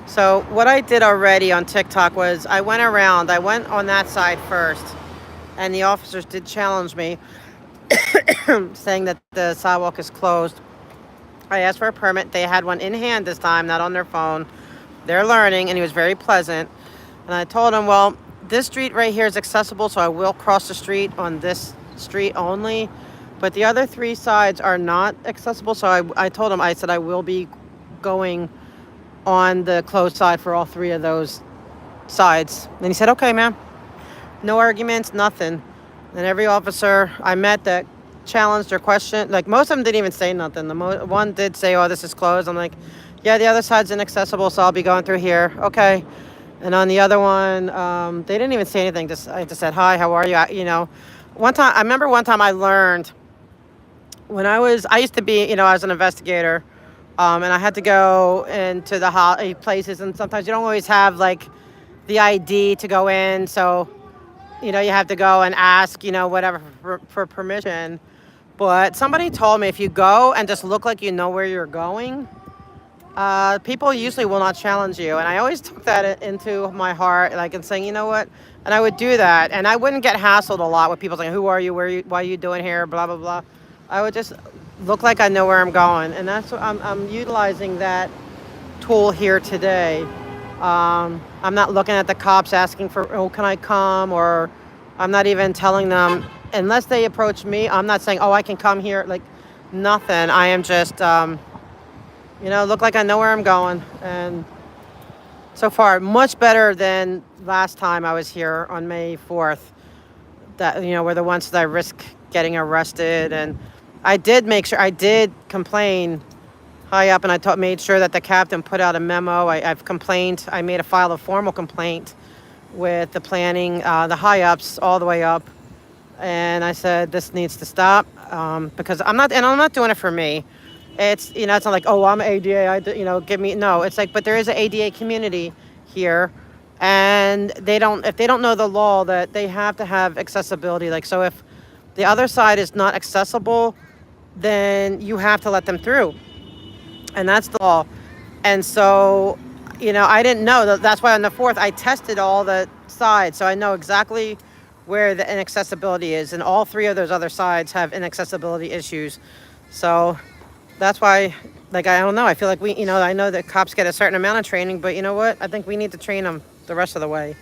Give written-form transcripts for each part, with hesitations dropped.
So what I did already on TikTok was I went around. I went on that side first, and the officers did challenge me, saying that the sidewalk is closed. I asked for a permit. They had one in hand this time, not on their phone. They're learning, and he was very pleasant. And I told him, well, this street right here is accessible, so I will cross the street on this street only. But the other three sides are not accessible, so I told him, I said I will be going on the closed side for all three of those sides. And he said, okay, ma'am. No arguments, nothing. And every officer I met that challenged or questioned, like most of them didn't even say nothing. One did say, oh, this is closed. I'm like, yeah, the other side's inaccessible, so I'll be going through here. Okay. And on the other one, they didn't even say anything. I just said, hi, how are you? One time, I remember one time I learned when I used to be, I was an investigator, and I had to go into the places, and sometimes you don't always have like the ID to go in. So, you have to go and ask, whatever for permission. But somebody told me if you go and just look like you know where you're going, people usually will not challenge you. And I always took that into my heart, like, and saying, you know what? And I would do that. And I wouldn't get hassled a lot with people saying, who are you? Why are you doing here? Blah, blah, blah. I would just look like I know where I'm going. And that's what I'm utilizing that tool here today. I'm not looking at the cops asking for, oh, can I come? Or I'm not even telling them, unless they approach me, I'm not saying, oh, I can come here. Like, nothing. I am just, look like I know where I'm going. And so far, much better than last time I was here on May 4th. That, were the ones that I risk getting arrested. And I did complain high up, and I made sure that the captain put out a memo. I've complained. I made a formal complaint with the planning, the high ups all the way up, and I said this needs to stop because I'm not doing it for me. It's it's not like, oh, I'm ADA. Give me no. It's like, but there is an ADA community here, and if they don't know the law, that they have to have accessibility. Like, so if the other side is not accessible, then you have to let them through. And that's the law. And so, I didn't know. That's why on the 4th, I tested all the sides. So I know exactly where the inaccessibility is. And all three of those other sides have inaccessibility issues. So that's why, like, I don't know. I feel like I know that cops get a certain amount of training. But you know what? I think we need to train them the rest of the way.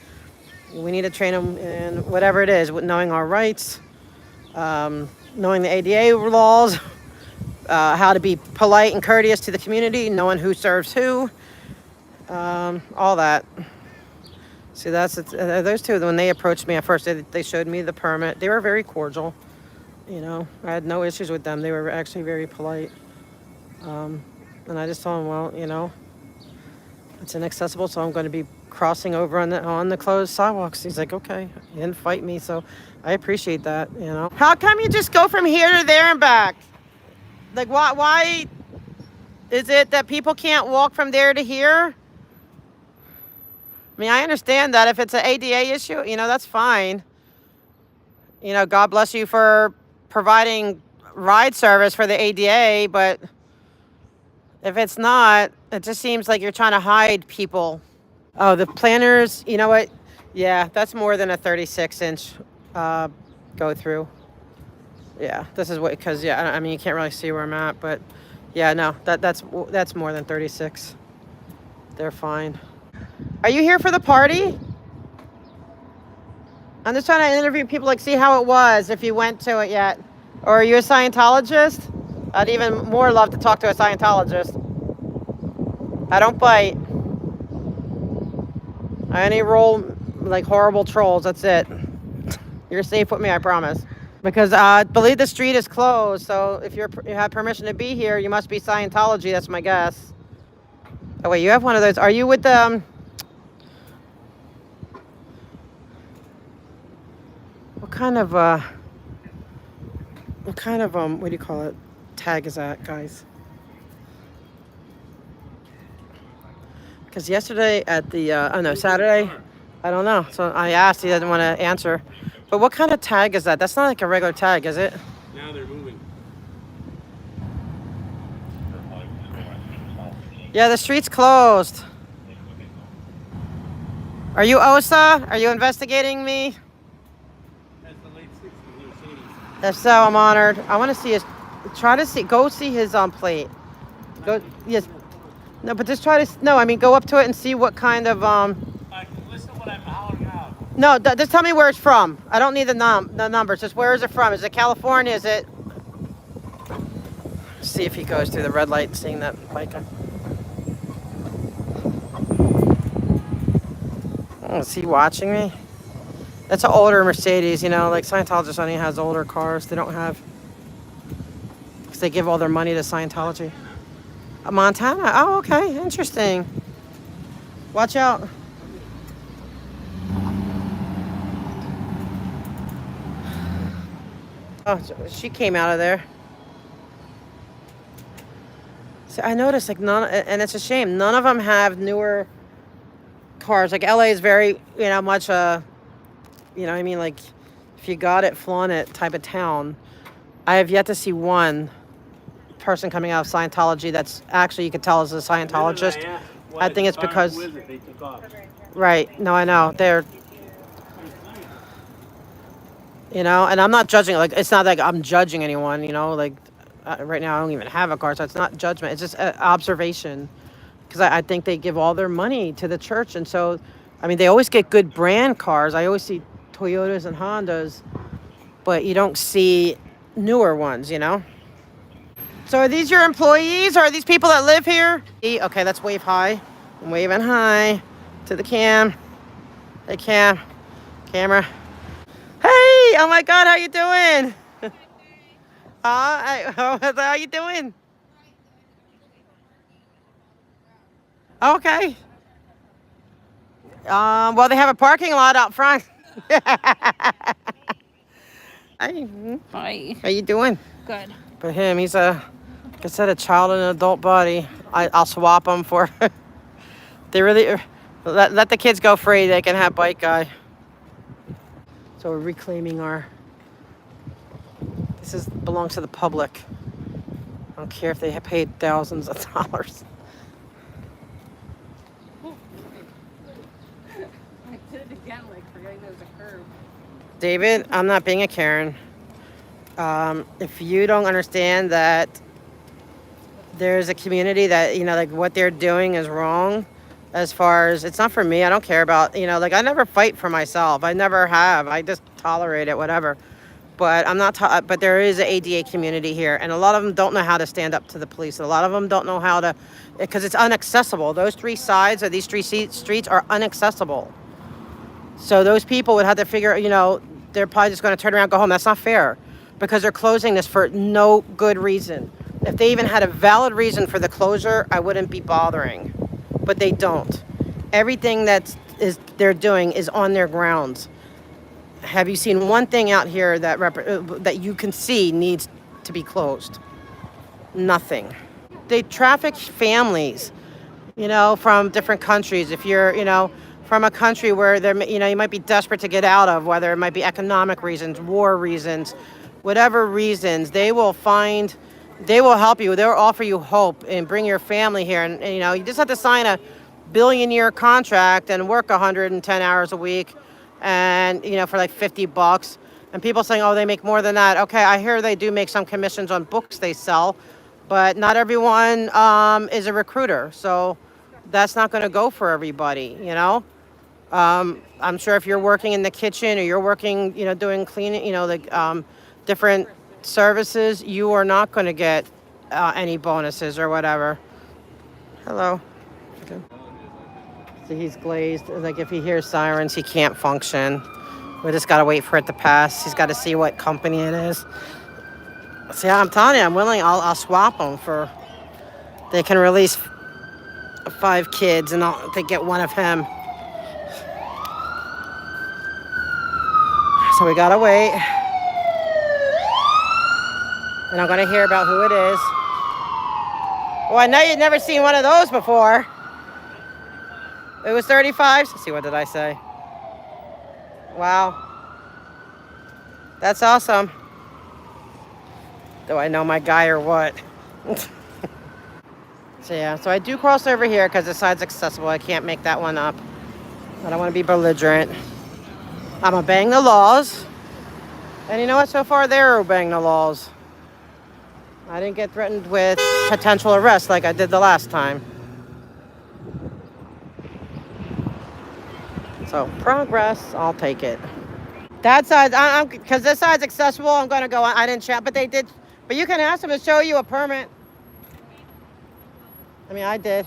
We need to train them in whatever it is, with knowing our rights, knowing the ADA laws, how to be polite and courteous to the community, knowing who serves who, all that. See, that's those two. When they approached me at first, they showed me the permit. They were very cordial. I had no issues with them. They were actually very polite. And I just told them, well, it's inaccessible, so I'm going to be crossing over on the closed sidewalks. He's like, okay. He didn't fight me, so I appreciate that. How come you just go from here to there and back? Like, why is it that people can't walk from there to here? I mean, I understand that if it's an ADA issue, that's fine. God bless you for providing ride service for the ADA, but if it's not, it just seems like you're trying to hide people. Oh, the planners, you know what? Yeah, that's more than a 36-inch go through. Yeah, this is what, because, yeah, I mean, you can't really see where I'm at, but, yeah, no, that's more than 36. They're fine. Are you here for the party? I'm just trying to interview people, like, see how it was, if you went to it yet. Or are you a Scientologist? I'd even more love to talk to a Scientologist. I don't bite. I only roll, like, horrible trolls, that's it. You're safe with me, I promise. Because I believe the street is closed, so if you have permission to be here, you must be Scientology. That's my guess. Oh wait, you have one of those. Are you with the? What kind of what do you call it? Tag is that, guys? Because yesterday at the Saturday, I don't know. So I asked, he doesn't want to answer. But what kind of tag is that? That's not like a regular tag, is it? Now they're moving. Yeah, the street's closed. Are you OSA? Are you investigating me? That's the late 60s or 80s. If so, I'm honored. I want to see his. Try to see. Go see his plate. Go. Yes. No, but just try to. No, I mean, go up to it and see what kind of Listen to what I'm hollering out. No, just tell me where it's from. I don't need the numbers. Just where is it from? Is it California? Is it? See if he goes through the red light, seeing that biker. Oh, is he watching me? That's an older Mercedes, you know, like Scientology only has older cars. They don't have, because they give all their money to Scientology. Montana? Oh, okay, interesting. Watch out. Oh, she came out of there. So I noticed, like, none, and it's a shame, none of them have newer cars. Like, LA is very, you know, much you know what I mean? Like, if you got it, flaunt it type of town. I have yet to see one person coming out of Scientology that's actually, you could tell is a Scientologist. I think it's because... Right. No, I know. They're... You know, and I'm not judging. Like, it's not like I'm judging anyone, you know? Like, right now I don't even have a car, so it's not judgment. It's just observation. Because I think they give all their money to the church. And so, I mean, they always get good brand cars. I always see Toyotas and Hondas. But you don't see newer ones, you know? So are these your employees? Or are these people that live here? Okay, let's wave hi. I'm waving hi to the cam. Hey, camera. Hey, oh my God, how you doing? How you doing? Okay. Well, they have a parking lot out front. Hi. Hi. How you doing? Good. But him, he's like I said, a child in an adult body. I'll swap him for. They really let the kids go free. They can have bike guy. So we're reclaiming our. This belongs to the public. I don't care if they have paid thousands of dollars. I did it again, like forgetting there was a curb. David, I'm not being a Karen. If you don't understand that there's a community that, you know, like what they're doing is wrong, as far as, it's not for me. I don't care about, you know, like I never fight for myself. I never have. I just tolerate it, whatever. But I'm not, but there is an ADA community here, and a lot of them don't know how to stand up to the police. A lot of them don't know how to, because it's inaccessible. Those three sides of these three streets are inaccessible. So those people would have to figure, you know, they're probably just going to turn around and go home. That's not fair, because they're closing this for no good reason. If they even had a valid reason for the closure, I wouldn't be bothering. But they don't. Everything they're doing is on their grounds. Have you seen one thing out here that you can see needs to be closed? Nothing. They traffic families, you know, from different countries. If you're, you know, from a country where you know, you might be desperate to get out of, whether it might be economic reasons, war reasons, whatever reasons, they will help you. They'll offer you hope and bring your family here. And you know, you just have to sign a billion-year contract and work 110 hours a week, and you know, for like $50. And people saying, oh, they make more than that. Okay, I hear they do make some commissions on books they sell, but not everyone is a recruiter. So that's not going to go for everybody, you know. I'm sure if you're working in the kitchen or you're working, you know, doing cleaning, you know, like different services, you are not going to get any bonuses or whatever. Hello. Okay. So he's glazed. Like if he hears sirens, he can't function. We just got to wait for it to pass. He's got to see what company it is. So yeah, I'm telling you, I'm willing. I'll swap them for. They can release 5 kids, and they get one of him. So we gotta wait. And I'm gonna hear about who it is. Well, I know you've never seen one of those before. It was 35. Let's see, what did I say? Wow. That's awesome. Do I know my guy or what? So yeah, so I do cross over here because the side's accessible. I can't make that one up. I don't want to be belligerent. I'm obeying the laws. And you know what? So far, they're obeying the laws. I didn't get threatened with potential arrest like I did the last time. So, progress, I'll take it. That side, because this side's accessible, I'm going to go on. I didn't chat, but they did. But you can ask them to show you a permit. I mean, I did.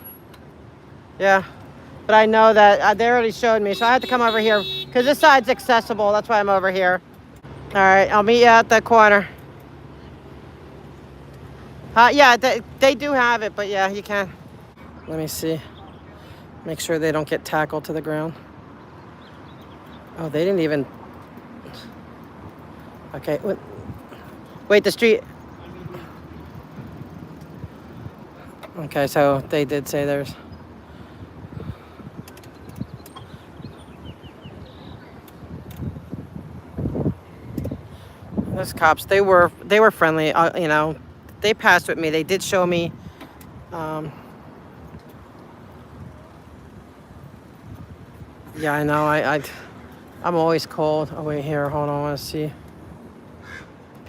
Yeah. But I know that they already showed me, so I had to come over here because this side's accessible. That's why I'm over here. All right, I'll meet you at the corner. Yeah, they do have it, but yeah, you can. Let me see. Make sure they don't get tackled to the ground. Oh, they didn't even. Okay, wait, the street. Okay, so they did say there's. Those cops, they were friendly. You know, they passed with me. They did show me. Yeah, I know. I'm always cold. Oh wait, here. Hold on. I want to see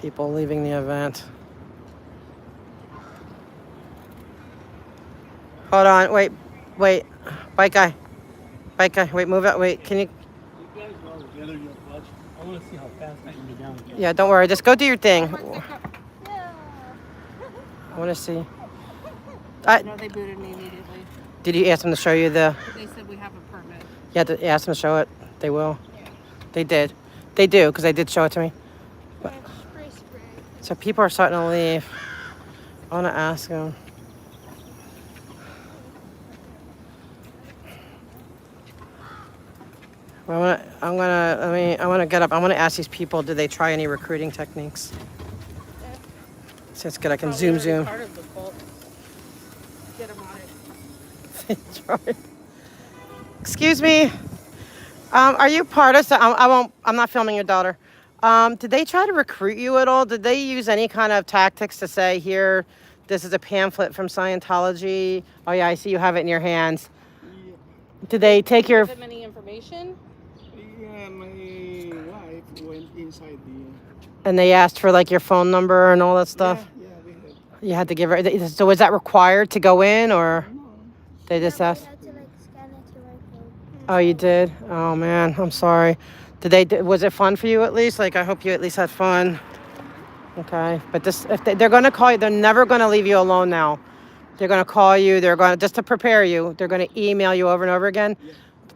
people leaving the event. Hold on. Wait. Bike guy. Wait, move it. Wait, can you? You guys are all together, your clutch. I want to see how fast I can get down again. Yeah, don't worry. Just go do your thing. I want to see. No, they booted me immediately. Did you ask them to show you the? They said we have a permit. Yeah, to ask them to show it. They will. Yeah. They did. They do, because they did show it to me. But, so people are starting to leave. I want to ask them. I want to get up. I want to ask these people, did they try any recruiting techniques? So it's good. I can zoom. Part of the fault. Get them on it. Try. Excuse me. Are you part of? I'm not filming your daughter. Did they try to recruit you at all? Did they use any kind of tactics to say, here, this is a pamphlet from Scientology? Oh yeah, I see you have it in your hands. Yeah. Did they take your? Give them any information? Yeah, my wife went inside the. And they asked for like your phone number and all that stuff. Yeah, we had. You had to give her. So was that required to go in, or No. they just Yeah, asked? we had to like scan it to my phone. Oh, you did? Oh man, I'm sorry. Was it fun for you at least? Like, I hope you at least had fun. Okay, but this, if they're going to call you, they're never going to leave you alone now. They're going to call you. They're going to, just to prepare you, they're going to email you over and over again. Yeah.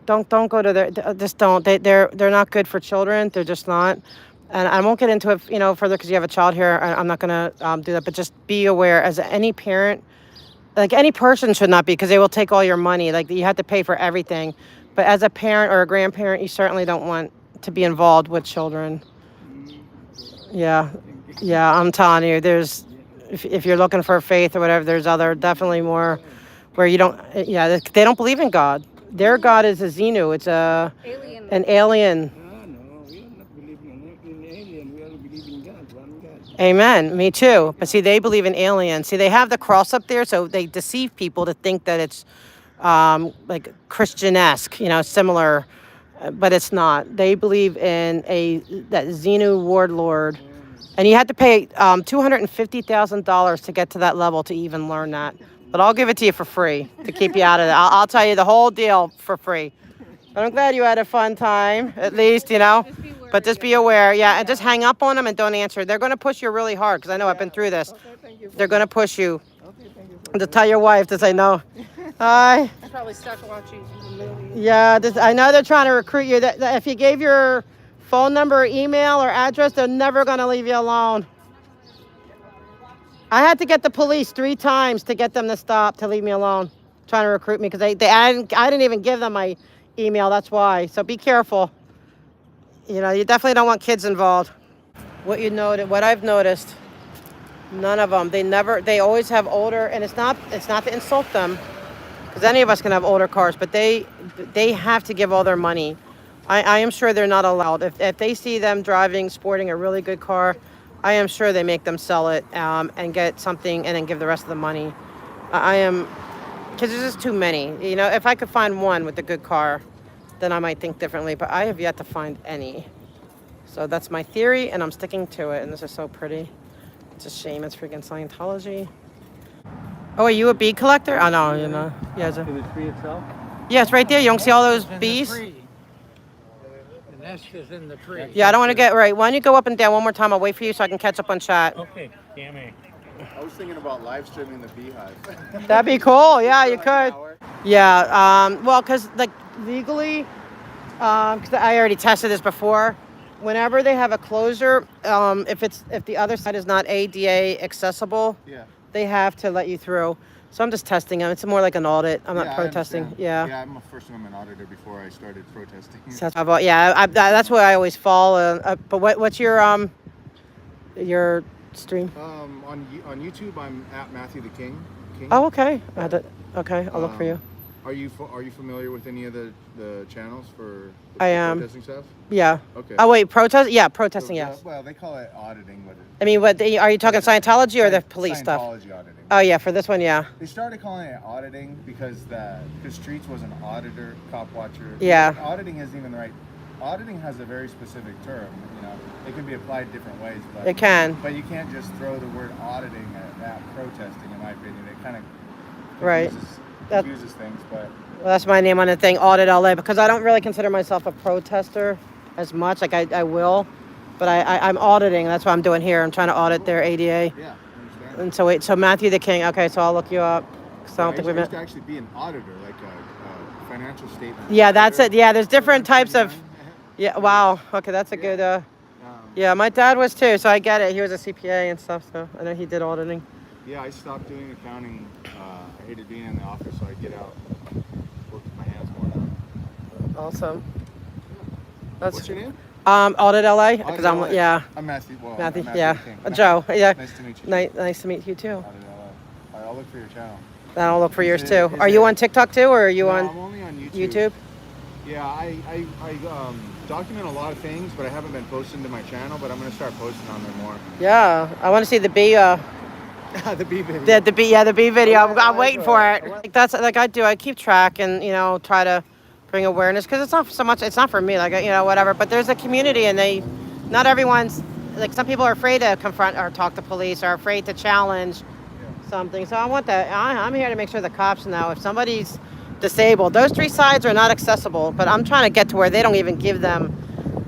Don't go to their, just don't. They're not good for children. They're just not. And I won't get into it, further because you have a child here. I'm not going to do that. But just be aware, as any parent, like any person should not be, because they will take all your money. Like, you have to pay for everything. But as a parent or a grandparent, you certainly don't want to be involved with children. Yeah, I'm telling you, there's, if you're looking for faith or whatever, there's definitely more where you don't, they don't believe in God. Their God is a Xenu. It's Alien. an alien. No, we are not believing in alien. We are believing in God, one God. Amen. Me too. But see, they believe in aliens. See, they have the cross up there, so they deceive people to think that it's like Christian-esque, similar, but it's not. They believe in that Xenu warlord, and you had to pay $250,000 to get to that level to even learn that. But I'll give it to you for free to keep you out of it. I'll tell you the whole deal for free. But I'm glad you had a fun time, at least, But just be aware, yeah, and just hang up on them and don't answer. They're going to push you really hard, because I know I've been through this. They're going to push you. Okay, thank you. To tell your wife to say no. Hi. I probably stuck watching the movie. Yeah, I know they're trying to recruit you. That if you gave your phone number, or email, or address, they're never going to leave you alone. I had to get the police 3 times to get them to stop, to leave me alone, trying to recruit me, because I didn't even give them my email. That's why. So be careful. You definitely don't want kids involved. What I've noticed, none of them. They always have older, and it's not to insult them, because any of us can have older cars, but they have to give all their money. I am sure they're not allowed. If they see them sporting a really good car, I am sure they make them sell it and get something and then give the rest of the money. Because there's just too many. If I could find one with a good car, then I might think differently. But I have yet to find any. So that's my theory, and I'm sticking to it. And this is so pretty. It's a shame it's freaking Scientology. Oh, are you a bee collector? Oh, no, you know. Yeah, In the tree itself? yeah, it's right there. You don't see all those It's in bees? The tree. The nest is in the tree. Yeah, I don't want to get right. Why don't you go up and down one more time? I'll wait for you so I can catch up on chat. Okay, Cammy. I was thinking about live streaming the beehive. That'd be cool. Yeah, you For like an could. hour. Yeah. Well, because like legally, because I already tested this before. Whenever they have a closure, if the other side is not ADA accessible, Yeah. they have to let you through. So I'm just testing them. It's more like an audit. I'm Yeah, not I protesting. understand. Yeah. Yeah, I'm a First Amendment auditor before I started protesting. So that's where I always fall. But what's your stream? On YouTube, I'm at Matthew the King. Oh, okay. Okay, I'll look for you. Are you familiar with any of the channels for the I am. protesting stuff? Yeah. Okay. Oh wait, protest? Yeah, protesting. So, Yes. well, they call it auditing, but I mean, are you talking Scientology or the police stuff? Scientology auditing. Oh yeah, for this one, yeah. They started calling it auditing because Streets was an auditor, cop watcher. Yeah. Auditing isn't even the right. Auditing has a very specific term. You know, it can be applied different ways. But It can. But you can't just throw the word auditing at protesting. In my opinion, it kind of Right. confuses things. But Well, that's my name on the thing, Audit LA, because I don't really consider myself a protester as much. Like I will, but I'm auditing. That's what I'm doing here. I'm trying to audit their ADA. yeah, I understand. And so Matthew the King. Okay, so I'll look you up. 'Cause I don't think we I used met. to actually be an auditor, like a financial statement. Yeah, that's auditor. it. Yeah, there's different types of. 1099. Yeah. Wow. Okay, that's a good. Yeah, my dad was too, so I get it. He was a CPA and stuff, so I know he did auditing. Yeah, I stopped doing accounting. I hated being in the office, so I get out, work with my hands more now. Awesome. What's your name? Audit LA, because Audit LA. I'm I'm Matthew. Well, Matthew. I'm Matthew Yeah, King. Joe. Yeah. Nice to meet you. Nice to meet you too. Audit LA. All right, I'll look for your channel. Then I'll look for yours Is too. it- Are is you it- on TikTok too, or are you No, on I'm only on YouTube. YouTube? Yeah, I document a lot of things, but I haven't been posting to my channel. But I'm gonna start posting on there more. Yeah, I want to see the bee. The bee video. The bee. Yeah, the bee video. Okay, I'm waiting for it. okay. Like that's like I do. I keep track and try to bring awareness because it's not so much. It's not for me. Like whatever. But there's a community and not everyone's like some people are afraid to confront or talk to police or afraid to challenge something. So I want that. I'm here to make sure the cops know if somebody's disabled. Those three sides are not accessible. But I'm trying to get to where they don't even give them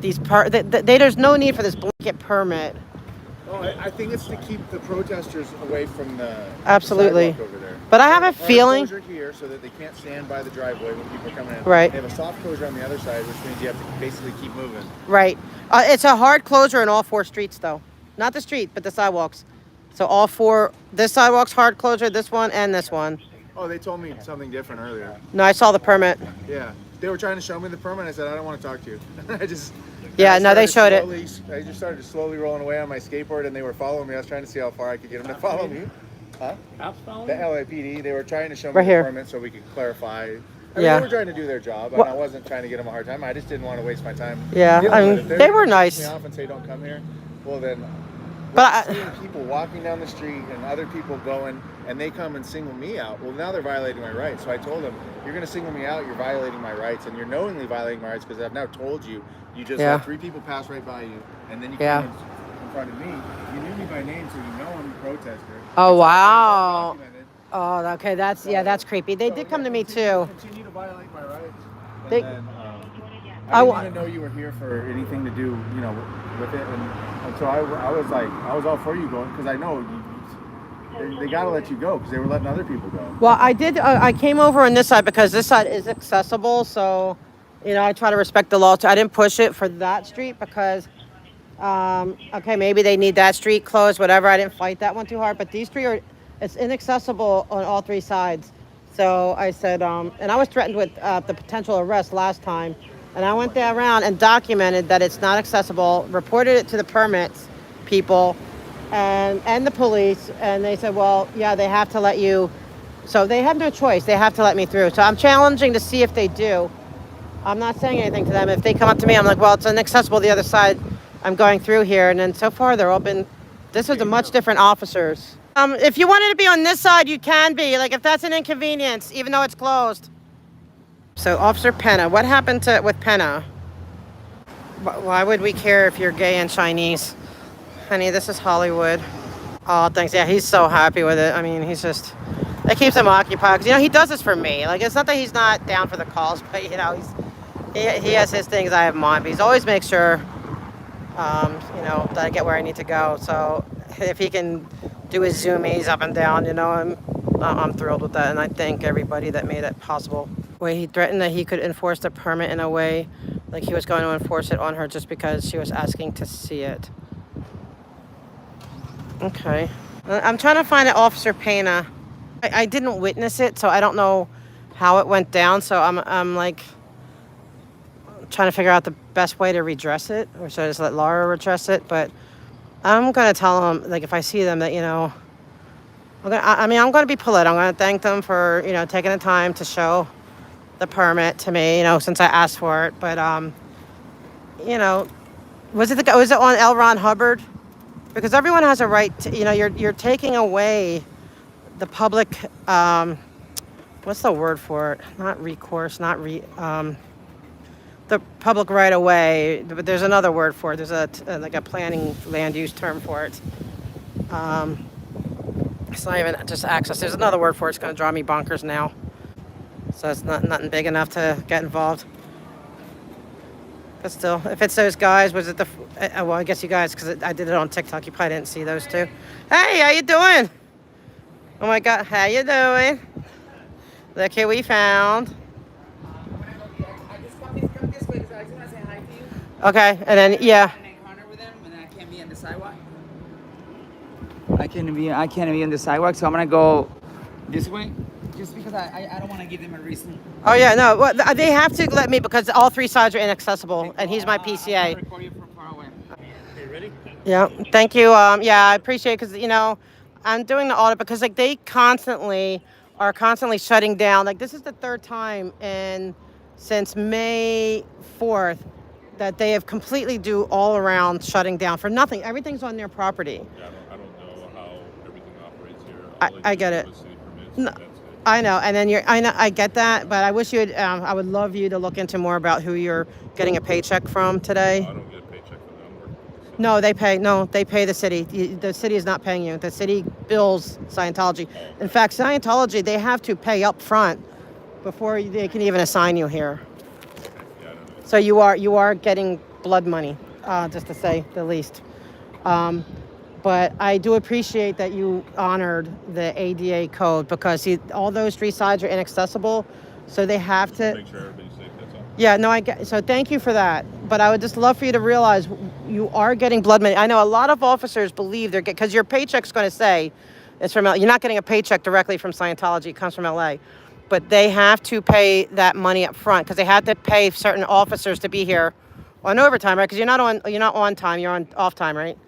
these there's no need for this blanket permit. Oh, I think it's to keep the protesters away from the Absolutely. sidewalk over there. But I have a Hard feeling. closure here so that they can't stand by the driveway when people are coming in. Right. They have a soft closure on the other side, which means you have to basically keep moving. Right. It's a hard closure in all four streets, though. Not the street, but the sidewalks. So all four. This sidewalk's hard closure. This one and this one. Oh, they told me something different earlier. No, I saw the permit. Yeah. They were trying to show me the permit. I said, I don't want to talk to you. Yeah, no, they showed it. I just started slowly rolling away on my skateboard, and they were following me. I was trying to see how far I could get them to follow me. Huh? Cops following The you? LAPD, they were trying to show me Right the here. permit so we could clarify. I mean, Yeah. they were trying to do their job, and Well- I wasn't trying to get them a hard time. I just didn't want to waste my time. Yeah, dealing I with mean, it. If they're they were gonna nice. piss me off and say don't come here. Well, then, But seeing people walking down the street and other people going, and they come and single me out. Well, now they're violating my rights. So I told them, you're going to single me out. You're violating my rights, and you're knowingly violating my rights because I've now told you. You just Yeah. let 3 people pass right by you, and then you Yeah. come in front of me. You knew me by name, so you know I'm a protester. Oh, It's wow. documented. Oh, okay. That's creepy. They did come to me too. Continue to violate my rights. And They- then, I I wa- didn't even know you were here for anything to do, with it. And so I was like, I was all for you going because I know they got to let you go because they were letting other people go. Well, I did. I came over on this side because this side is accessible. So, I try to respect the law. I didn't push it for that street because, okay, maybe they need that street closed, whatever. I didn't fight that one too hard. But these three it's inaccessible on all three sides. So I said, and I was threatened with the potential arrest last time. And I went there around and documented that it's not accessible, reported it to the permits people and the police. And they said, well, yeah, they have to let you. So they have no choice. They have to let me through. So I'm challenging to see if they do. I'm not saying anything to them. If they come up to me, I'm like, well, it's inaccessible the other side. I'm going through here. And then so far, they're all been, this was a much different officers. If you wanted to be on this side, you can be. Like, if that's an inconvenience, even though it's closed. So Officer Penna, what happened with Penna? Why would we care if you're gay and Chinese? Honey, this is Hollywood. Oh, thanks. Yeah, he's so happy with it. I mean, he's just, it keeps him occupied. 'Cause, you know, he does this for me. Like, it's not that he's not down for the calls, but, you know, he has his things, I have mine. But he's always makes sure, you know, that I get where I need to go. So if he can do his Zoomies up and down, you know, I'm thrilled with that. And I thank everybody that made it possible. Wait, he threatened that he could enforce the permit in a way like he was going to enforce it on her just because she was asking to see it. Okay. I'm trying to find an Officer Pena. I didn't witness it, so I don't know how it went down. So I'm like trying to figure out the best way to redress it, or should I just let Laura redress it? But I'm gonna tell them, like, if I see them, that, you know, I'm gonna be polite. I'm gonna thank them for, you know, taking the time to show the permit to me, you know, since I asked for it. But you know, was it on L. Ron Hubbard? Because everyone has a right to, you know, you're taking away the public, what's the word for it? Not recourse, the public right of way, but there's another word for it. There's like a planning land use term for it. It's not even just access. There's another word for it. It's going to drive me bonkers now. So it's nothing big enough to get involved. But still, if it's those guys, was it well, I guess you guys, because I did it on TikTok, you probably didn't see those two. Hey, how you doing? Oh my God, how you doing? Look who we found. I just come this way because I just want to say hi to you. Okay, and then, yeah. I encounter with them, and then I can't be on the sidewalk. I can't be on the sidewalk, so I'm gonna go this way, just because I don't want to give them a reason. Oh yeah, no, well, they have to let me because all three sides are inaccessible, and he's my I'm PCA. gonna record you from far away. Okay, ready? Yeah, thank you. Yeah, I appreciate it because, you know, I'm doing the audit because, like, they are constantly shutting down. Like, this is the third time since May 4th that they have completely do all around shutting down for nothing. Everything's on their property. Yeah, I don't know how everything operates here. I get it. City permits, No, that's it. I know, and then I get that, but I wish you'd. I would love you to look into more about who you're getting a paycheck from today. I don't get a paycheck for that. I'm working with the city. No, they pay the city. The city is not paying you. The city bills Scientology. In fact, Scientology, they have to pay up front before they can even assign you here. Yeah, I don't know. So you are getting blood money, just to say the least. But I do appreciate that you honored the ADA code because all those three sides are inaccessible, so they have to. Make sure everybody's safe, that's all. Yeah, no, I get. So thank you for that. But I would just love for you to realize you are getting blood money. I know a lot of officers believe they're because your paycheck's going to say it's from. You're not getting a paycheck directly from Scientology. It comes from LA, but they have to pay that money up front because they have to pay certain officers to be here on overtime, right? Because you're not on time. You're on off time, right?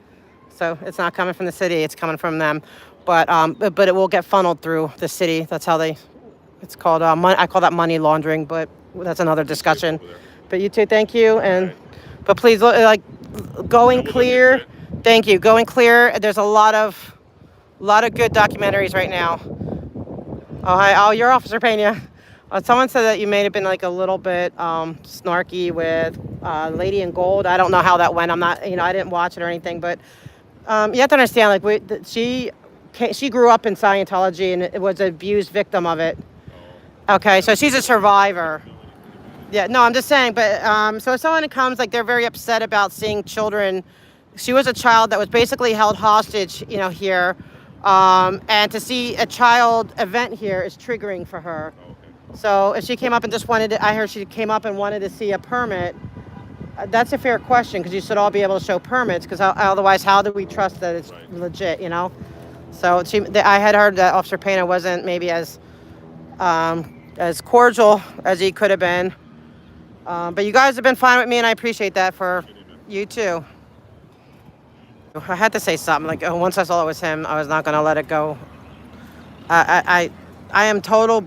So it's not coming from the city. It's coming from them. But it will get funneled through the city. That's how it's called. I call that money laundering, but that's another discussion. But you too, thank you. But please, like, going clear. Thank you. Going clear. There's a lot of good documentaries right now. Oh, hi. Oh, you're Officer Pena. Someone said that you may have been like a little bit snarky with Lady in Gold. I don't know how that went. I'm not, I didn't watch it or anything, but you have to understand, like, she grew up in Scientology and was an abused victim of it. Okay, so she's a survivor. Yeah, no, I'm just saying, but so if someone comes, like, they're very upset about seeing children. She was a child that was basically held hostage, here. And to see a child event here is triggering for her. So if she came up and just I heard she came up and wanted to see a permit, that's a fair question because you should all be able to show permits because otherwise how do we trust that it's legit, So I had heard that Officer Pena wasn't maybe as cordial as he could have been. But you guys have been fine with me and I appreciate that for you too. I had to say something, like, once I saw it was him, I was not going to let it go. I am total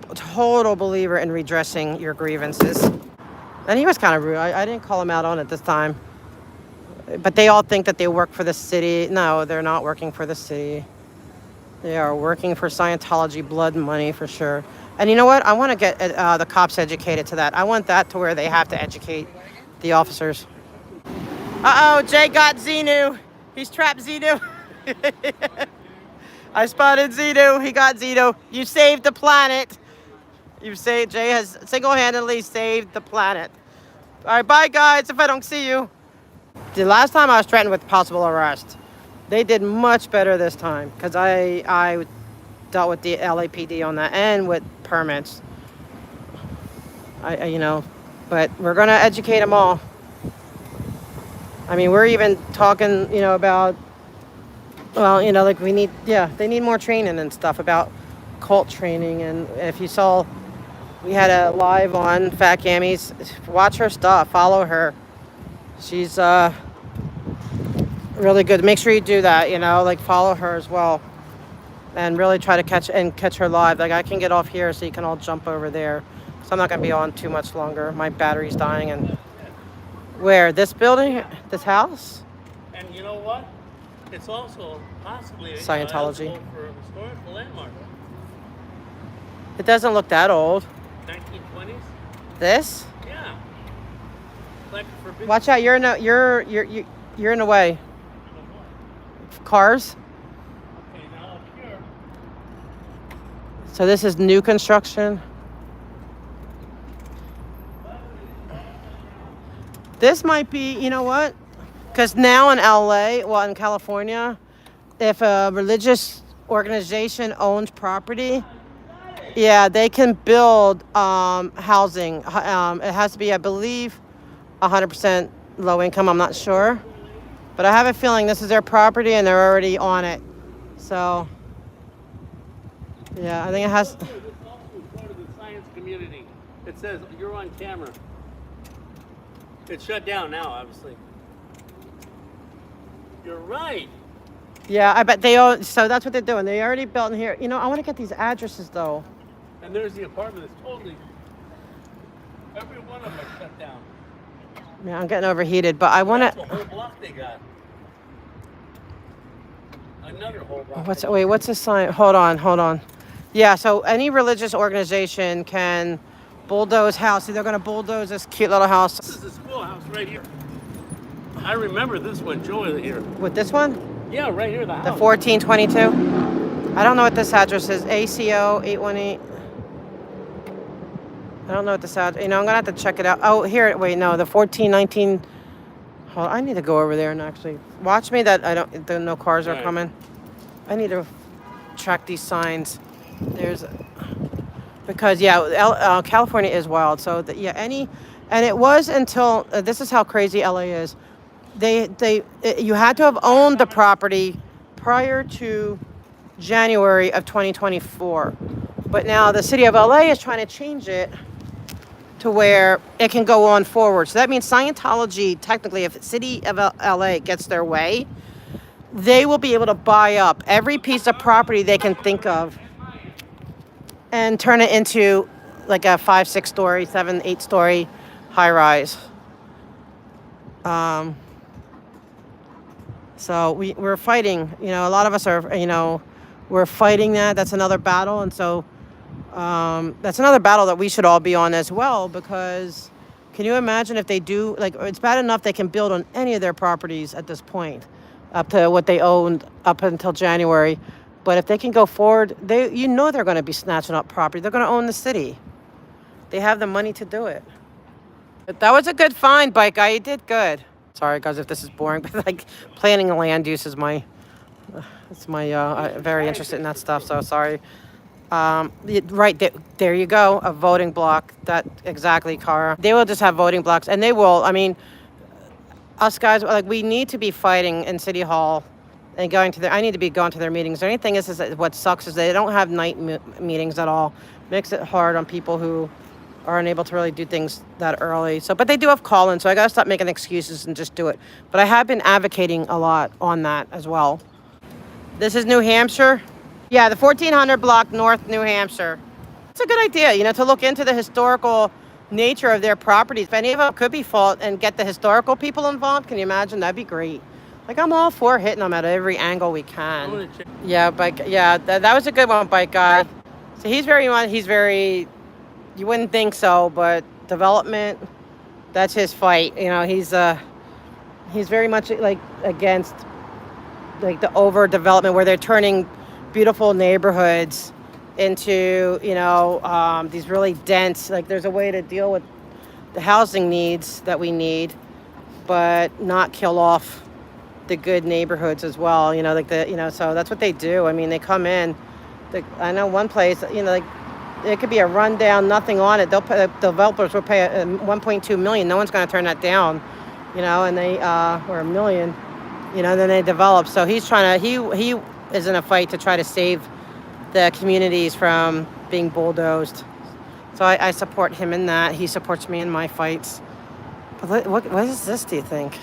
believer in redressing your grievances. And he was kind of rude. I didn't call him out on it this time. But they all think that they work for the city. No, they're not working for the city. They are working for Scientology blood money for sure. And you know what? I want to get the cops educated to that. I want that to where they have to educate the officers. Uh-oh, Jay got Xenu. He's trapped Xenu. I spotted Xenu. He got Xenu. You saved the planet. Jay has single-handedly saved the planet. All right, bye, guys, if I don't see you. The last time I was threatened with possible arrest. They did much better this time because I dealt with the LAPD on that and with permits. You know, but we're going to educate them all. I mean, we're even talking, you know, about, well, you know, like they need more training and stuff about cult training. And if you saw, we had a live on Fat Gammy's. Watch her stuff. Follow her. She's really good. Make sure you do that, you know, like follow her as well. And really try to catch her live. Like I can get off here so you can all jump over there. So I'm not going to be on too much longer. My battery's dying. And where? This building? This house? And you know what? It's also possibly Scientology. eligible for a historical landmark. It doesn't look that old. 1920s? This? Yeah. Like forbidden. Watch out! You're in the way. Cars. Okay, now up here. So this is new construction. This might be, you know what? Because now in LA, well, in California, if a religious organization owns property, yeah, they can build housing. It has to be, I believe, 100% low income. I'm not sure. But I have a feeling this is their property and they're already on it. So, yeah, I think it has... It's also part of the science community. It says you're on camera. It's shut down now, obviously. You're right. Yeah, I bet they all... So that's what they're doing. They already built in here. You know, I want to get these addresses, though. And there's the apartment that's totally... Every one of them are shut down. Yeah, I'm getting overheated, but I want That's to... a whole block they got. Another whole block. What's the sign? Hold on. Yeah, so any religious organization can bulldoze house. They're going to bulldoze this cute little house. This is the schoolhouse right here. I remember this one, Joey, here. With this one? Yeah, right here, the house. The 1422? I don't know what this address is. ACO 818. I don't know what this address... You know, I'm going to have to check it out. Oh, here. Wait, no. The 1419... Hold on, I need to go over there and actually... Watch me that no cars are coming. I need to track these signs. Because, yeah, California is wild. So, and it was until... this is how crazy LA is. You had to have owned the property prior to January of 2024. But now the city of LA is trying to change it to where it can go on forward. So that means Scientology, technically, if the city of LA gets their way, they will be able to buy up every piece of property they can think of and turn it into like a 5, 6 story, 7, 8 story high rise. So we're fighting, you know, a lot of us are, you know, we're fighting that. That's another battle. And so that's another battle that we should all be on as well, because can you imagine if they do, like, it's bad enough they can build on any of their properties at this point, up to what they owned up until January. But if they can go forward, they're going to be snatching up property. They're going to own the city. They have the money to do it. But that was a good find, bike guy. You did good. Sorry, guys, if this is boring, but like planning land use is I'm very interested in that stuff. So sorry. Right there you go, a voting block. That exactly, Cara. They will just have voting blocks, and they will. I mean, us guys, like, we need to be fighting in City Hall and going to I need to be going to their meetings. The only thing is that what sucks is they don't have night meetings at all. Makes it hard on people who are unable to really do things that early. So, but they do have call-in, so I gotta stop making excuses and just do it. But I have been advocating a lot on that as well. This is New Hampshire. Yeah, the 1400 block North New Hampshire. It's a good idea, you know, to look into the historical nature of their properties. If any of them could be fault and get the historical people involved, can you imagine? That'd be great. Like, I'm all for hitting them at every angle we can. Yeah, bike. Yeah, that was a good one, bike guy. So he's very, you wouldn't think so, but development, that's his fight. You know, he's very much like against like the overdevelopment where they're turning beautiful neighborhoods into, these really dense, like there's a way to deal with the housing needs that we need, but not kill off the good neighborhoods as well. So that's what they do. I mean, they come in. I know one place, like it could be a rundown, nothing on it. The developers will pay 1.2 million. No one's going to turn that down, and they or $1 million, then they develop. So he's trying to. He is in a fight to try to save the communities from being bulldozed. So I support him in that. He supports me in my fights. But what is this, do you think?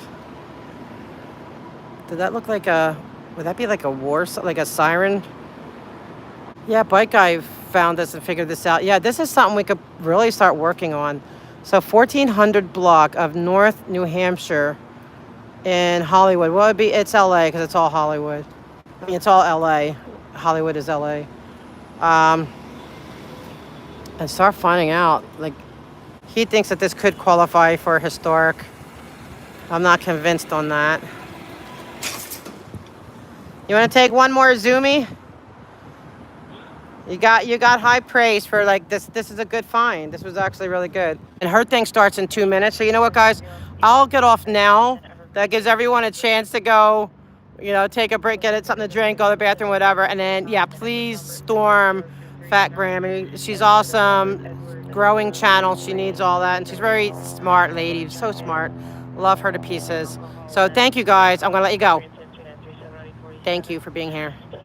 Did that look like would that be like a war, like a siren? Yeah, Bike Guy found this and figured this out. Yeah, this is something we could really start working on. So 1400 block of North New Hampshire in Hollywood. Well, it's LA because it's all Hollywood. I mean, it's all LA. Hollywood is LA. And start finding out. Like, he thinks that this could qualify for historic. I'm not convinced on that. You want to take one more Zoomie? You got high praise for like this. This is a good find. This was actually really good. And her thing starts in 2 minutes. So you know what, guys? I'll get off now. That gives everyone a chance to go, take a break, get something to drink, go to the bathroom, whatever. And then, yeah, please storm Fat Grammy. She's awesome. Growing channel. She needs all that. And she's very smart lady. So smart. Love her to pieces. So thank you, guys. I'm going to let you go. Thank you for being here.